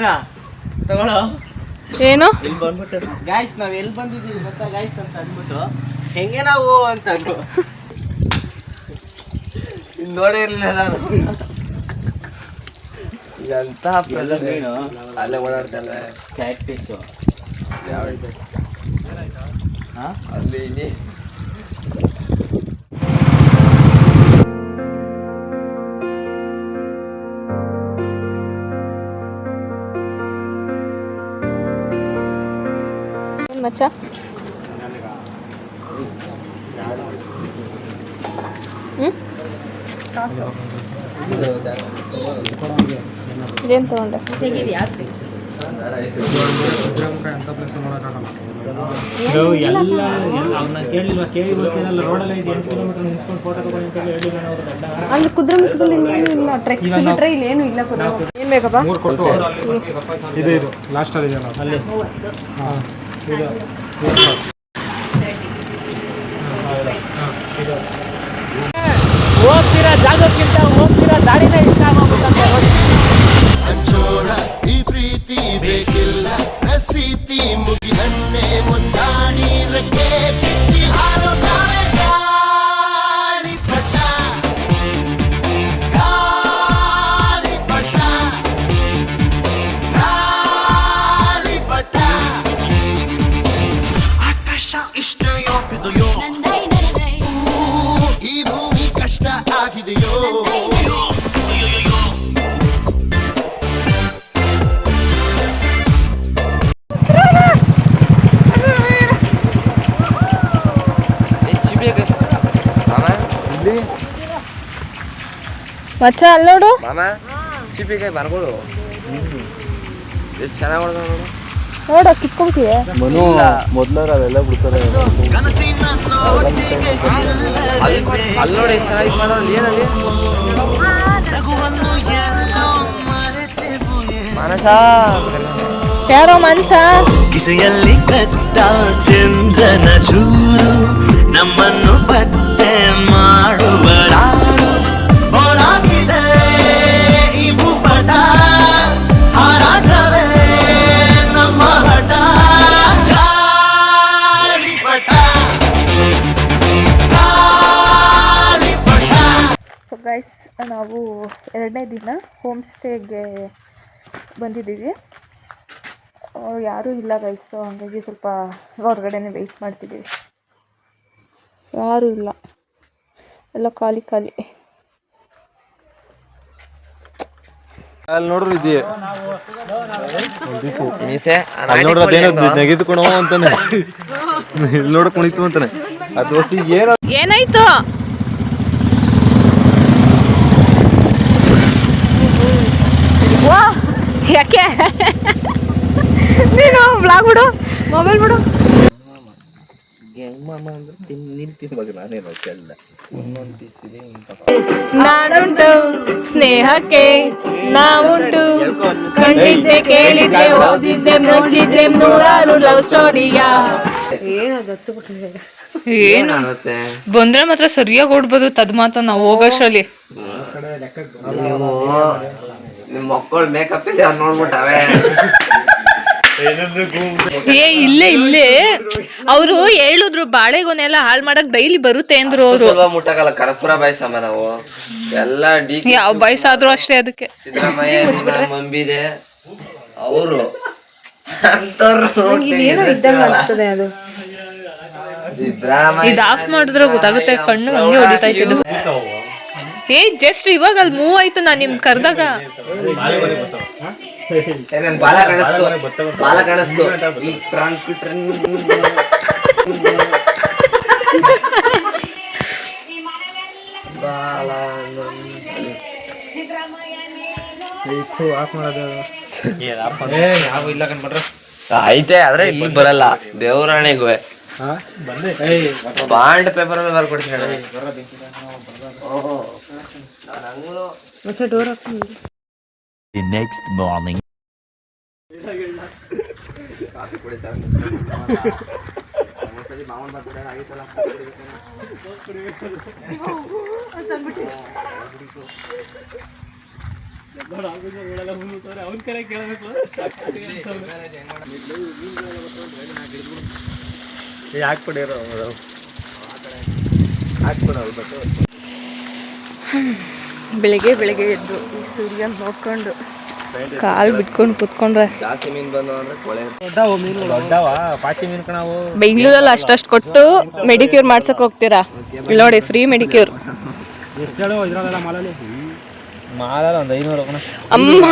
Camera ತಗೊಳ್ಳೋ. ಏನು ಇಲ್ಲಿ ಬಂದ್ಬಿಟ್ಟು ಗಾಯ್ಸ್ ನಾವ್ ಎಲ್ಲಿ ಬಂದಿದ್ದೀವಿ ಗೊತ್ತಾ ಗಾಯ್ಸ್ ಅಂತ ಅಂದ್ಬಿಟ್ಟು ಹೆಂಗೆ ನಾವು ಅಂತ ಅಂದ್ರು. ಇಲ್ಲಿ ನೋಡೇ ಇರ್ಲಿಲ್ಲ ನಾನು. ಎಂತ ಮೀನು ಅಲ್ಲೇ ಓಡಾಡ್ತಲ್ಲ ಕ್ಯಾಟ್ ಫಿಶ್ ಅಲ್ಲಿ ಮಚ್ಚ ಏನು ತಗೊಂಡೆ ಅಲ್ಲಿ ಕುದ್ರೆಮುಖದಲ್ಲಿ ಇನ್ನೇನು ಇಲ್ಲ, ಟ್ರೆಕ್ಸ್ ಬಿಟ್ರೆ ಇಲ್ಲಿ ಏನು ಇಲ್ಲ. ಏನು ಬೇಕಪ್ಪ? ಇದು ಲಾಸ್ಟಲ್ಲಿ ಇದೆಯಲ್ಲ ಅಲ್ಲಿ ಹೋಗ್ತಿರೋ ಜಾಗಕ್ಕಿಂತ ಹೋಗ್ತಿರೋ ದಾರಿನೇ ಇಷ್ಟ ಆಗೋಗ್ಬಿಟ್ಟಂತೆ. ಈ ಪ್ರೀತಿ ಬೇಕಿಲ್ಲ ರಸೀತಿ ಮುಗಿದನ್ನೇ ಮುಂದಾಡಿ ರಕ್ಕೆ ಬಿಚ್ಚಿ ಹಾರುತ್ತಾರೆ ಗಾಳಿಪಟ ಗಾಳಿಪಟ ಗಾಳಿಪಟ ಆಕಾಶ ಇಷ್ಟ ಯೋಪಿದೆಯೋ ಈ ಭೂಮಿ ಕಷ್ಟ ಆಗಿದೆಯೋ ಮಚ್ಚ ಅಲ್ಲಿ ನೋಡು ಮಾಮ ಸಿಪಿಕಾಯಿ ಬರ್ಬೋದು ಎಷ್ಟು ಚೆನ್ನಾಗಿ ಹೊಡೆದ ನೋಡು. ನೋಡ ಕಿತ್ಕೊಳ್ತೀಯ ಮನು ಮೊದ್ಲಾರ ಅವೆಲ್ಲ ಬಿಡ್ತಾರೆ. ಅಲ್ಲಿ ನೋಡಿ ಎಷ್ಟು ಚೆನ್ನಾಗಿ ಮಾಡೋದು ಏನಲ್ಲಿ ಮಾನಸ ಯಾರೋ ಮನ್ಸ ಕಿಸೆಯಲ್ಲಿ ಕತ್ತ ಚಂದ್ರನ ಚೂರು ನಮ್ಮನ್ನು ಪತ್ತೆ ಮಾಡುವಳಾರು ಹೊರಗಿದೆ ಈ ಭೂಪಟ ಹಾರಾಟವೇ ನಮ್ಮ ಹಠ ಗಾಳಿಪಟ ಗಾಳಿಪಟ. ಸೊ ಗೈಸ್ ನಾವು 2ನೇ ದಿನ ಹೋಮ್ ಸ್ಟೇಗೆ ಬಂದಿದ್ದೀವಿ. ಯಾರೂ ಇಲ್ಲ ಗೈಸ್, ಹಾಗಾಗಿ ಸ್ವಲ್ಪ ಹೊರಗಡೆನೇ ವೆಯ್ಟ್ ಮಾಡ್ತಿದ್ದೀವಿ. ಯಾರೂ ಇಲ್ಲ, ಎಲ್ಲ ಖಾಲಿ ಖಾಲಿ. ಅಲ್ಲಿ ನೋಡ್ರಿ ಇದೆಯೇ ಮೀಸೆ ಅಲ್ಲಿ ನೋಡ್ರಿ ಅದೇನೋ ನೆಗೆದುಕೊಣೋ ಅಂತಾನೆ. ಇಲ್ಲಿ ನೋಡ ಕುಣಿತು ಅಂತಾನೆ. ಅದು ಹೊಸಿ ಏನಾಯ್ತು? ವಾ ಯಾಕೆ ನೀನು ಬ್ಲಾಗ್ ಬಿಡು, ಮೊಬೈಲ್ ಬಿಡು. ನಾನುಂಟು ಸ್ನೇಹಕ್ಕೆ ನಾವುಂಟು, ಕಂಡಿದ್ದೆ ಕೇಳಿದ್ದೆ ಓದಿದ್ದೆ ಮೆಚ್ಚಿದ್ದೆ ನೂರಾರು ಲವ್ ಸ್ಟೋರಿಯ. ಏನು ಬಂದ್ರೆ ಮಾತ್ರ ಸರಿಯಾಗಿ ಓಡ್ಬೋದು ತದ್ ಮಾತ್ರ ನಾವು ಹೋಗೋಷ್ಟರಲ್ಲಿ. ನಿಮ್ಮ ಮಕ್ಕಳು ಮೇಕಪ್ ಇದೆ ನೋಡ್ಬಿಟ್ಟವೆ. ಇಲ್ಲೇ ಅವರು ಹೇಳಿದ್ರು ಬಾಳೆಗೊನೆಲ್ಲ ಹಾಳು ಮಾಡಕ್ ಡೈಲಿ ಬರುತ್ತೆ ಅಂದ್ರು ಅವರು. ಮುಟ್ಟಕಲ್ಲ ಕರ್ಪೂರ ಬಾಯ್ಸಮ್ಮ ನಾವು ಎಲ್ಲ ಡಿ ಯಾವ ಬಯಸಾದ್ರು ಅಷ್ಟೇ. ಅದಕ್ಕೆ ಸಿದ್ದರಾಮಯ್ಯ ಮಂಬಿದೆ ಅವರು ಇದು ಆಫ್ ಮಾಡಿದ್ರೆ ಗೊತ್ತಾಗುತ್ತೆ, ಕಣ್ಣು ಹಂಗೆ ಹೊಡಿತಾ ಇತ್ತು. ಜಸ್ಟ್ ಇವಾಗ ಅಲ್ಲಿ ಮೂವ್ ಆಯ್ತು, ನಾನ್ ನಿಮ್ ಕರ್ದಾಗ ಬಾಲ ಕಾಣಿಸ್ತು ಪ್ರಾಂಕ್ ಬಿಟ್ರೆ ಬಾಳ ಐತೆ ಆದ್ರೆ ಇಲ್ಲಿ ಬರಲ್ಲ ದೇವರಾಣೆಗೂ ಬಾಂಡ್ ಪೇಪರ್ ಮೇಲೆ ಬರ್ಕೊಡ್ತೀನಿ. The next morning. ಅವನ ಕಡೆ ಕೇಳಬೇಕು. ಹಾಕ್ಬಿಡಿರೋ ಬೆಳಿಗ್ಗೆ ಬೆಳಿಗ್ಗೆ ಎದ್ದು ಈ ಸೂರ್ಯ ನೋಡ್ಕೊಂಡು ಕಾಲು ಬಿಟ್ಕೊಂಡು ಕುತ್ಕೊಂಡ್ರೆ ಜಾಸ್ತಿ ಮೀನು ಬಂದು ಅಂದ್ರೆ ಕೊಳೆ ದೊಡ್ಡವ ಪಾಚಿ ಮೀನು ಕಣವು. ಬೆಂಗಳೂರಲ್ಲಿ ಅಷ್ಟಷ್ಟು ಕೊಟ್ಟು ಮೆಡಿಕ್ಯೂರ್ ಮಾಡ್ಸಕ್ ಹೋಗ್ತೀರಾ? ಇಲ್ಲಿ ನೋಡಿ ಫ್ರೀ ಮೆಡಿಕ್ಯೂರ್. ಎಷ್ಟು ಹೇಳು ಇದ್ರಲ್ಲ ಮಾಲಲ್ಲಿ ಮಾಲಲ್ಲಿ ಒಂದು 500 ಕಣ. ಅಮ್ಮ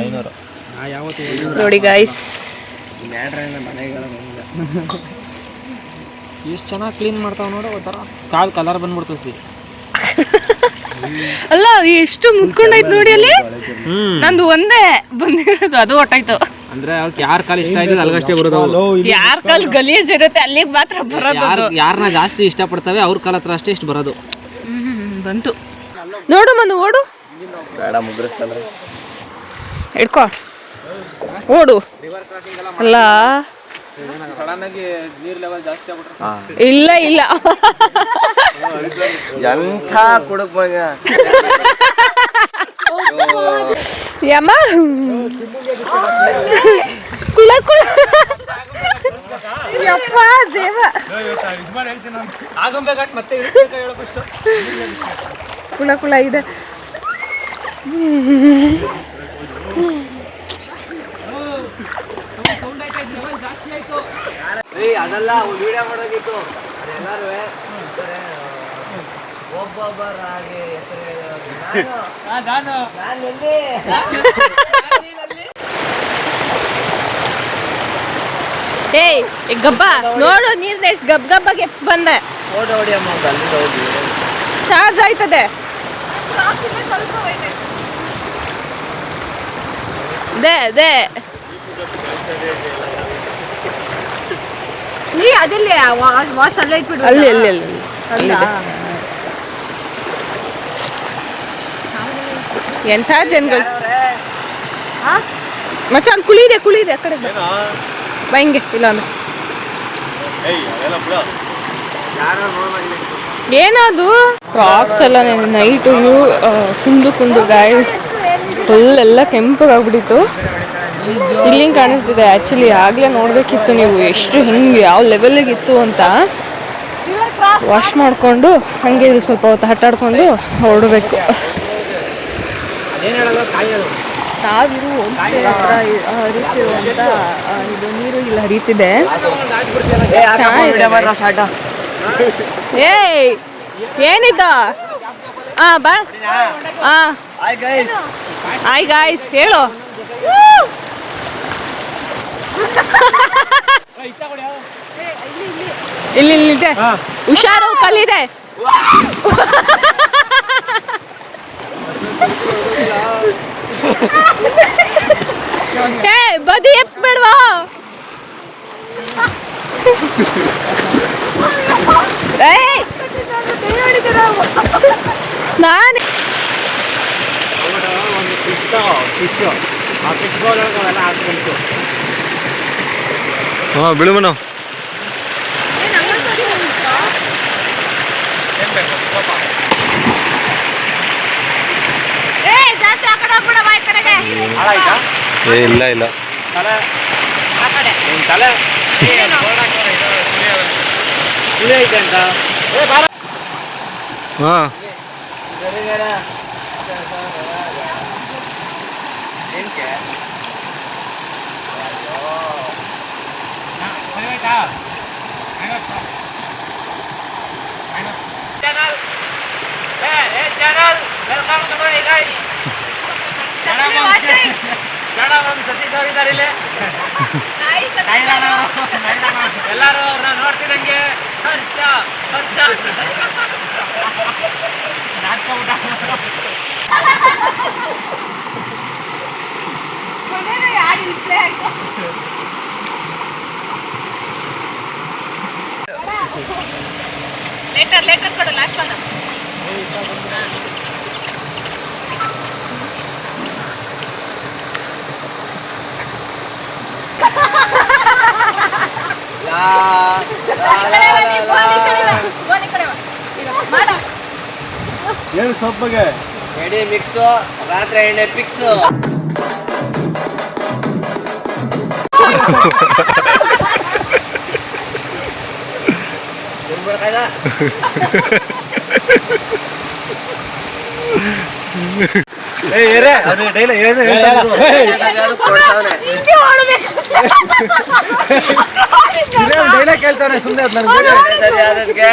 500 ಯಾವತ್ತು ನೋಡಿ ಗಾಯ್ಸ್, ಎಷ್ಟು ಚೆನ್ನಾಗಿ ಕ್ಲೀನ್ ಮಾಡ್ತಾವ ನೋಡು. ಒಂಥರ ಕಾಲು ಕಲರ್ ಬಂದ್ಬಿಡ್ತೈತಿ. ಅಲ್ಲ ಎಷ್ಟು ಮುತ್ಕೊಂಡಾಯ್ತು ನೋಡಿ ಅಲ್ಲಿ. ನಂದು ಒಂದೇ ಬಂದಿರೋದು, ಅದು ಹೊಟ್ಟಾಯ್ತು. ಅಂದ್ರೆ ಅವ್ರಿಗೆ ಯಾರ ಕಾಲು ಇಷ್ಟ ಆಯ್ತದೆ ಅಲ್ಲಿಗಷ್ಟೇ ಬರೋದು. ಯಾರ ಕಾಲ್ ಗಲೀಜ್ ಇರುತ್ತೆ ಅಲ್ಲಿಗೆ ಮಾತ್ರ ಬರೋದು. ಯಾರನ್ನ ಜಾಸ್ತಿ ಇಷ್ಟಪಡ್ತವೆ ಅವ್ರ ಕಾಲ ಹತ್ರ ಅಷ್ಟೇ ಇಷ್ಟು ಬರೋದು. ಬಂತು ನೋಡು ಮನು, ಓಡು. ಬೇಡ ಮುಗ್ರಿಸ್ತಂದ್ರೆ ಹಿಡ್ಕೊ, ಓಡು. ಅಲ್ಲ ಸಡನ್ ಆಗಿ ನೀರ್ ಲೆವೆಲ್ ಜಾಸ್ತಿ ಆಗ್ಬಿಟ್ರೆ ಇಲ್ಲ ಇಲ್ಲ ಎಂಥ ಕುಡಕ್ ಯಮ್ಮ ಕುಳ ಕುಳ ಯಪ್ಪ ದೇವ. ಮತ್ತೆ ಕುಳ ಕುಳ ಇದೆ. ಅದೆಲ್ಲ ವಿಡಿಯೋ ಮಾಡೋದಿತ್ತು. ಎಲ್ಲಾರು ಒಬ್ಬೊಬ್ಬರಾಗಿ ಏಯ್ ಗಬ್ಬ ನೋಡು, ನೀರ್ನ ಎಷ್ಟು ಗಬ್ ಗಬ್ಬಾಗಿ ಎಪ್ಸ್ ಬಂದೆ. ಓಡಿ ಓಡಿ ಅಮ್ಮ ಅಲ್ಲಿಂದ ಹೋಗಿ ಚಾರ್ಜ್ ಆಯ್ತದೆ. ದೇ ದೇ ನೀ ಅದಿಲ್ಲ ವಾಶ್ ಅಲ್ಲೇ ಇಟ್ಬಿಡು. ಅಲ್ಲಿ ಅಲ್ಲಿ ಅಲ್ಲಿ ಎಂಥ ಜನಗಳು ಮಚ್ಚ. ಅಲ್ಲಿ ಕುಳಿದೆ ಕುಳಿದೆ, ಆ ಕಡೆ ಬಾ ಹಿಂಗೆ. ಇಲ್ಲ ಅಂದ್ರೆ ಏನದು ರಾಕ್ಸ್ ಎಲ್ಲ ನೈಟು ಕುಂದು ಕುಂದು ಗಾಯ್ಸ್ ಫುಲ್ ಎಲ್ಲ ಕೆಂಪಗಾಗ್ಬಿಟ್ಟಿತ್ತು. ಇಲ್ಲಿಂಗ್ ಕಾಣಿಸ್ತಿದೆ. ಆ್ಯಕ್ಚುಲಿ ಆಗಲೇ ನೋಡಬೇಕಿತ್ತು ನೀವು ಎಷ್ಟು ಹಿಂಗೆ ಯಾವ ಲೆವೆಲಿಗಿತ್ತು ಅಂತ. ವಾಶ್ ಮಾಡಿಕೊಂಡು ಹಾಗೆ ಇಲ್ಲಿ ಸ್ವಲ್ಪ ಹೊತ್ತು ಹಟ್ಟಾಡ್ಕೊಂಡು ಹೊರಡಬೇಕು. ನಾವಿರು ಹೋಮ್ ಸ್ಟೇ ಹತ್ರ ಹರಿತಿರುವಂಥ ಇದು ನೀರು ಇಲ್ಲಿ ಹರಿತಿದೆ. ಏಯ್ ಏನಿದ? ಬಾ. ಹಾಯ್ ಗಾಯ್ಸ್ ಹೇಳು. ಇಲ್ಲಿ ಇದೆ, ಹುಷಾರು, ಕಲ್ಲಿದೆ. ಏ ಬದಿ ಎಪ್ಸ್ಬೇಡ್ವಾ? ನಾನು ಹಾಂ ಬಿಡುಮನ. ಏ ಇಲ್ಲ ಇಲ್ಲ ಹಾಂ ಸತೀಶ್ ಅವರಿದ್ದಾರೆ ಇಲ್ಲಿ. ಎಲ್ಲರೂ ಅವ್ರನ್ನ ನೋಡ್ತಿದಂಗೆ ಹರ್ಷ ಹರ್ಷ ಲೇಟರ್ ಲೇಟರ್ ಕೊಡು ಲಾಸ್ಟ್ ಒನ್. ಏನು ಸೊಪ್ಪಗೆ ಎಡೆ ಮಿಕ್ಸು ರಾತ್ರಿ ಎಣ್ಣೆ ಪಿಕ್ಸು.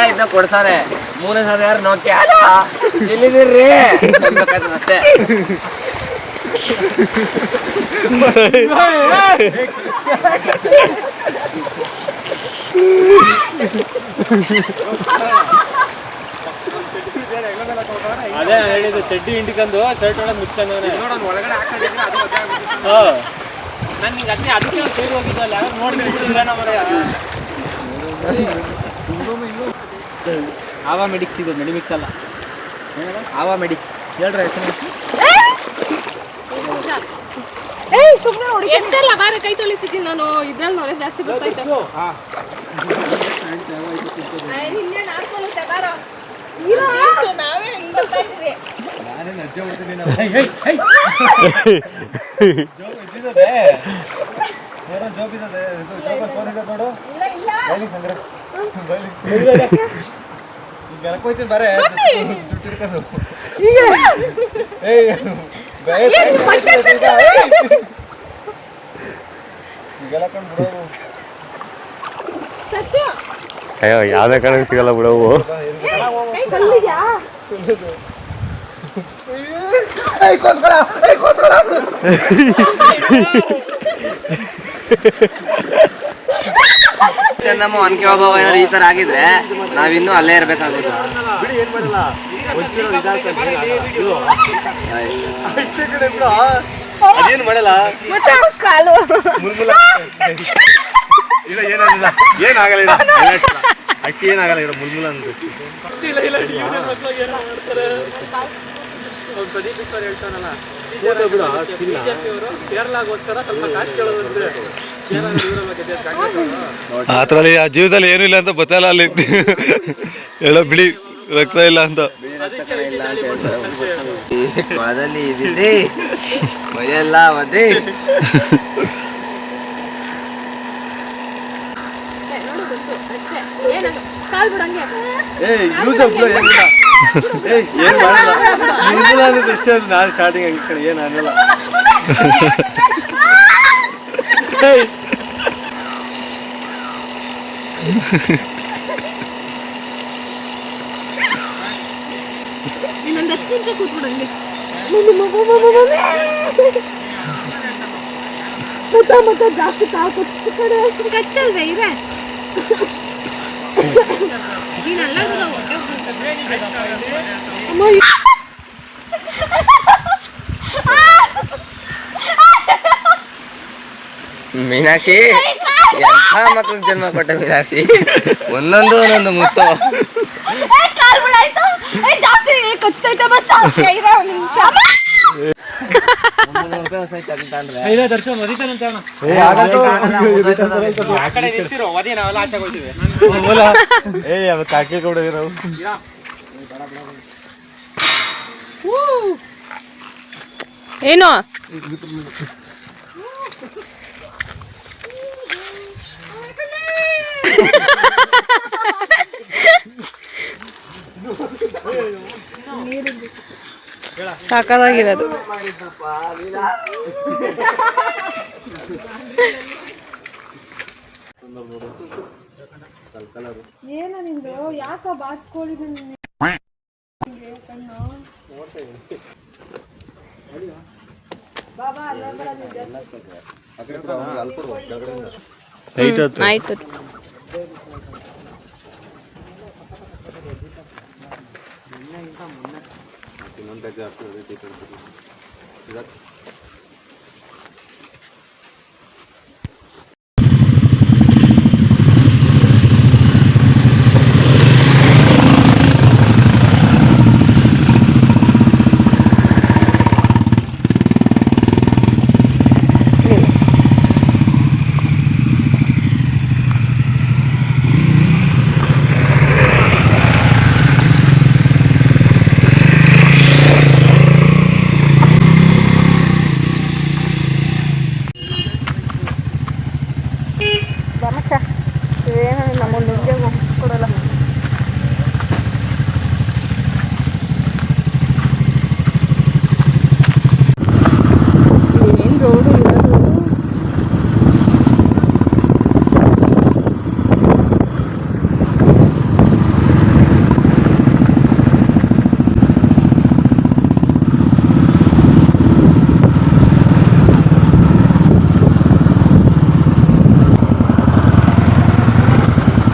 ಇದನ್ನ ಕೊಡ್ಸಾನೆ 3 ಸಲ ಯಾರು ನೋಕೆ ಎಲ್ಲಿದ್ದೀರಿ ಅಷ್ಟೇ. ಅದೇ ಹೇಳಿದ್ದು ಚಡ್ಡಿ ಹಿಂಡ್ಕೊಂಡು ಶರ್ಟ್ ಒಳಗೆ ಮುಚ್ಕೊಂಡವನೇ ಒಳಗಡೆ ಹಾಕೊಂಡಿದ್ರೆ ಅದು ನಾನು ನಿಂಗೆ ಅದಕ್ಕೆ ಸೇರಿ ಹೋಗಿದ್ದಲ್ಲ ನೋಡ್ಬಿಟ್ಟಿಲ್ಲ ಮರೆಯ ಆವಾ ಮೆಡಿಕ್ಸ್ ಇದು ಮೆಡಿಮಿಕ್ಸ್ ಅಲ್ಲ ಆವಾ ಮೆಡಿಕ್ಸ್ ಹೇಳ್ರ ಹೆಸರು ಹೆಚ್ಚಲ್ಲ ಬಾರ ಕೈ ತೊಳಿತಿದ್ದೀನಿ ನಾನು ಇದ್ರಲ್ಲಿ ನೋರೆ ಜಾಸ್ತಿ ಬರ್ತಾಯಿತ್ತು. ನಾವೇ ಹಿಂಗ್ ಬರ್ತಾ ಇದ್ವಿ. ಅಯ್ಯೋ ಯಾವ್ದೇ ಕಡೆ ಸಿಗಲ್ಲ ಬಿಡವು. ನಮ್ಮ ಒನಕೆ ಓಬವ್ವ ಏನಾದ್ರು ಈ ತರ ಆಗಿದ್ರೆ ನಾವಿನ್ನೂ ಅಲ್ಲೇ ಇರ್ಬೇಕಾಗುತ್ತೆ. ಅದೇನು ಮಾಡಲ್ಲ ಇಲ್ಲ ಏನಾಗಲ್ಲ ಏನಾಗಲ್ಲ ಅಕ್ಕಿ ಏನಾಗಲ್ಲ ಇರೋ ಮುಲ್ಮುಲ ಅಂತ ಕೇರಳಗೋಸ್ಕರ ಸ್ವಲ್ಪ ಕಾಸು ಕೇಳೋದಂದ್ರೆ ಅದ್ರಲ್ಲಿ ಆ ಜೀವದಲ್ಲಿ ಏನು ಇಲ್ಲ ಅಂತ ಗೊತ್ತಲ್ಲ ಅಲ್ಲಿ ಎಲ್ಲ ಬಿಳಿ ರಕ್ತ ಇಲ್ಲ ಅಂತ ಕೊಳದಲ್ಲಿ ಇದಿದೆ ಮೈಯೆಲ್ಲ ಒದ್ದೆ. ಏನ್ ಮಾಡಲ್ಲ ಅಷ್ಟೇ ನಾನು ಸ್ಟಾರ್ಟಿಂಗ್ ಆಗಿ ಕಡೆ ಏನು ಅನ್ನಲ್ಲ. ಇನ್ನೊಂದು 10 ನಿಮಿಷ ಕೂತ್ಬಿಡಂಗೆ ಮತ್ತೆ ಜಾಸ್ತಿ ಕಾಕು ಕಡೆ ಕಚ್ಚಲ್ವೇ ಇದೆ ಮೀನಾಕ್ಷಿ ಎಂಥ ಮಕ್ಳಿಗೆ ಜನ್ಮ ಕೊಟ್ಟ ಮೀನಾಕ್ಷಿ. ಒಂದೊಂದು ಮುತ್ತು ಕಾಕಿ ಕೂಡ ಏನೋ ಸಾಕಾಗಿರೋದು. ಏನ ನಿಂದು ಯಾಕ ಬಾತ್ಕೋಳಿ ಬಾಬಾ ಆಯ್ತು.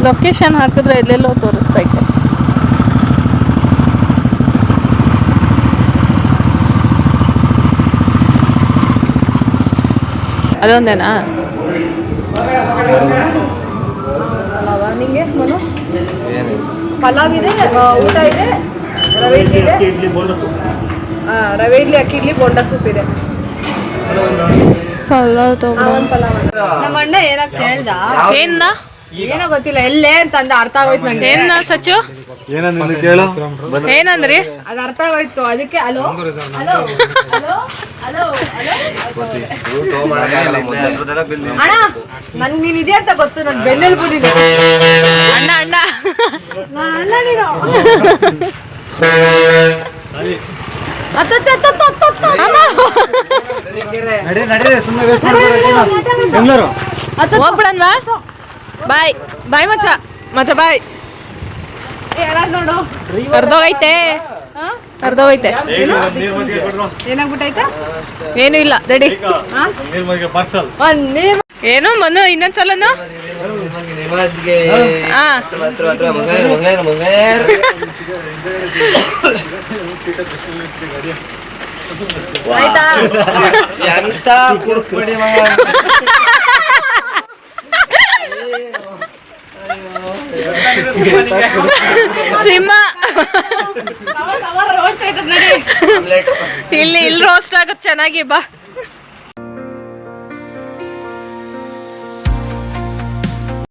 ಲೊಕೇಶನ್ ಹಾಕಿದ್ರೆ ಎಲ್ಲೆಲ್ಲೋ ತೋರಿಸ್ತೈತೆ. ಅದೊಂದೇನಾ? ನಿಂಗೆ ಮನು ಪಲಾವ್ ಇದೆ, ಊಟ ಇದೆ, ರವೆ ಇಡ್ಲಿ ಇದೆ, ರವೆ ಇಡ್ಲಿ, ಅಕ್ಕಿ ಇಡ್ಲಿ, ಬೋಂಡಾ ಸೂಪ್ ಇದೆ. ಪಲಾವ್ ತಗೋ. ಒಂದು ಪಲಾವ್ ನಮ್ಮ ಅಣ್ಣ ಏನೋ ಕೇಳ್ದ, ಏನ್ನ ಏನೋ ಗೊತ್ತಿಲ್ಲ ಎಲ್ಲೇ ಅಂತಂದ, ಅರ್ಥ ಆಗೋಯ್ತು ನಂಗೆ. ಏನ್ನ ಸಚ್ಚು ಏನಂದ್ರೆ ಕೇಳು. ಏನಂದ್ರಿ? ಅದು ಅರ್ಥ ಆಗೋಯ್ತು, ಅದಕ್ಕೆ ಹಲೋ ಹಲೋ ಹಲೋ ಹಲೋ ಅಣ್ಣ ನನ್ಗೆ ನೀನ್ ಇದೆ ಅಂತ ಗೊತ್ತು, ನನ್ ಬೆನ್ನೆಲ್ ಬಂದಿದೆ. ಅಣ್ಣ ಅಣ್ಣ ಅಣ್ಣ ನೀನು ಹೋಗ್ಬಿಡನ್ವಾ? ಬಾಯ್ ಬಾಯ್ ಮಚ್ಚ, ಮಚ್ಚ ಬಾಯ್. ನೋಡು ಅರ್ಧೋಗೈತೆ, ಅರ್ಧೋಗೈತೆ. ಏನಾಗ್ಬಿಟ್ಟೈತೆ? ಏನೂ ಇಲ್ಲ ರೆಡಿ. ಒಂದ್ ನೀರ್ ಏನೋ ಮನು ಇನ್ನೊಂದ್ಸಲನು. ಹಾ ಆಯ್ತಾ? ಎಂತ ಕುಡ್ಕ್ಬಿಡಿ ಮಗ. ಸಿಂಹ ಇಲ್ಲಿ ರೋಸ್ಟ್ ಆಗುತ್ತೆ ಚೆನ್ನಾಗಿ ಬಾ.